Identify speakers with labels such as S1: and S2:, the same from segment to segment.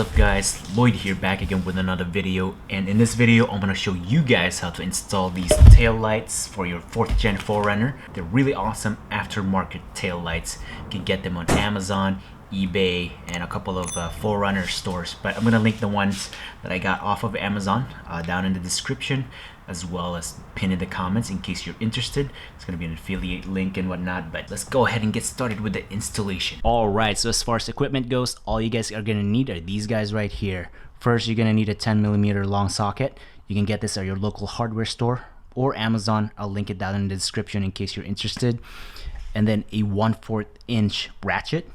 S1: up guys, Lloyd here back again with another video, and in this video I'm gonna show you guys how to install these tail lights for your 4th gen 4runner. They're really awesome aftermarket tail lights. You can get them on Amazon, eBay, and a couple of 4runner stores, but I'm gonna link the ones that I got off of Amazon down in the description, as well as pin in the comments in case you're interested. It's gonna be an affiliate link and whatnot, but let's go ahead and get started with the installation. Alright, so as far as equipment goes, all you guys are gonna need are these guys right here. First, you're gonna need a 10mm long socket. You can get this at your local hardware store or Amazon. I'll link it down in the description in case you're interested. And then a 1/4 inch ratchet.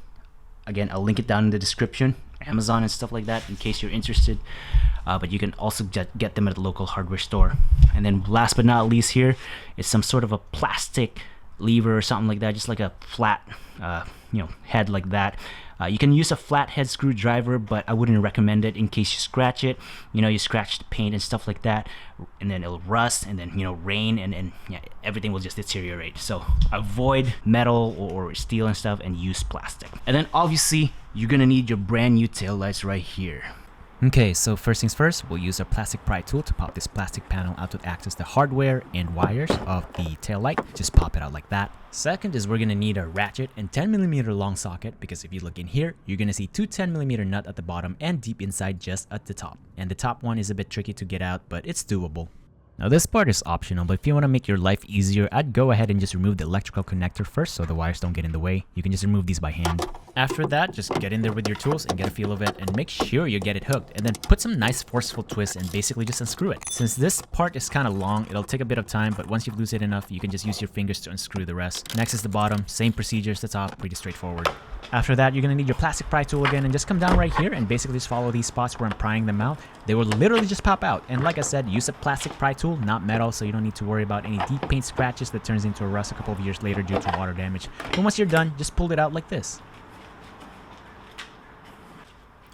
S1: Again, I'll link it down in the description, Amazon and stuff like that in case you're interested. But you can also get them at a local hardware store. And then last but not least here is some sort of a plastic lever or something like that, just like a flat head like that. You can use a flathead screwdriver, but I wouldn't recommend it in case you scratch it. You scratch the paint and stuff like that, and then it'll rust, and then rain, and yeah, everything will just deteriorate. So avoid metal or steel and stuff, and use plastic. And then obviously you're gonna need your brand new tail lights right here.
S2: Okay, so first things first, we'll use our plastic pry tool to pop this plastic panel out to access the hardware and wires of the tail light. Just pop it out like that. Second is we're gonna need a ratchet and 10mm long socket, because if you look in here, you're gonna see two 10mm nut at the bottom and deep inside just at the top. And the top one is a bit tricky to get out, but it's doable. Now this part is optional, but if you want to make your life easier, I'd go ahead and just remove the electrical connector first so the wires don't get in the way. You can just remove these by hand. After that, just get in there with your tools and get a feel of it, and make sure you get it hooked, and then put some nice forceful twists and basically just unscrew it. Since this part is kind of long, it'll take a bit of time, but once you've loosened it enough, you can just use your fingers to unscrew the rest. Next is the bottom, same procedure as the top, pretty straightforward. After that, you're gonna need your plastic pry tool again, and just come down right here and basically just follow these spots where I'm prying them out. They will literally just pop out. And like I said, use a plastic pry tool, not metal, so you don't need to worry about any deep paint scratches that turns into a rust a couple of years later due to water damage. But once you're done, just pull it out like this.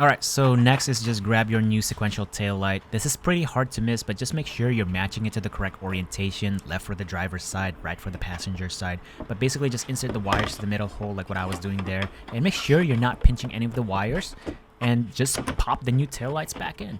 S2: Alright, so next is just grab your new sequential tail light. This is pretty hard to miss, but just make sure you're matching it to the correct orientation. Left for the driver's side, right for the passenger side. But basically just insert the wires to the middle hole like what I was doing there. And make sure you're not pinching any of the wires. And just pop the new tail lights back in.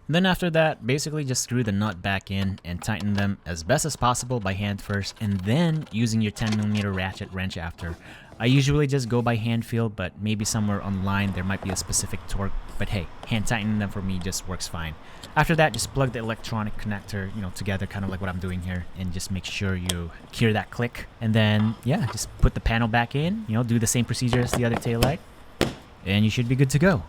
S2: Then after that, basically just screw the nut back in and tighten them as best as possible by hand first, and then using your 10mm ratchet wrench after. I usually just go by hand feel, but maybe somewhere online there might be a specific torque, but hey, hand tightening them for me just works fine. After that, just plug the electronic connector, together, kind of like what I'm doing here, and just make sure you hear that click. And then, yeah, just put the panel back in, do the same procedure as the other taillight, and you should be good to go.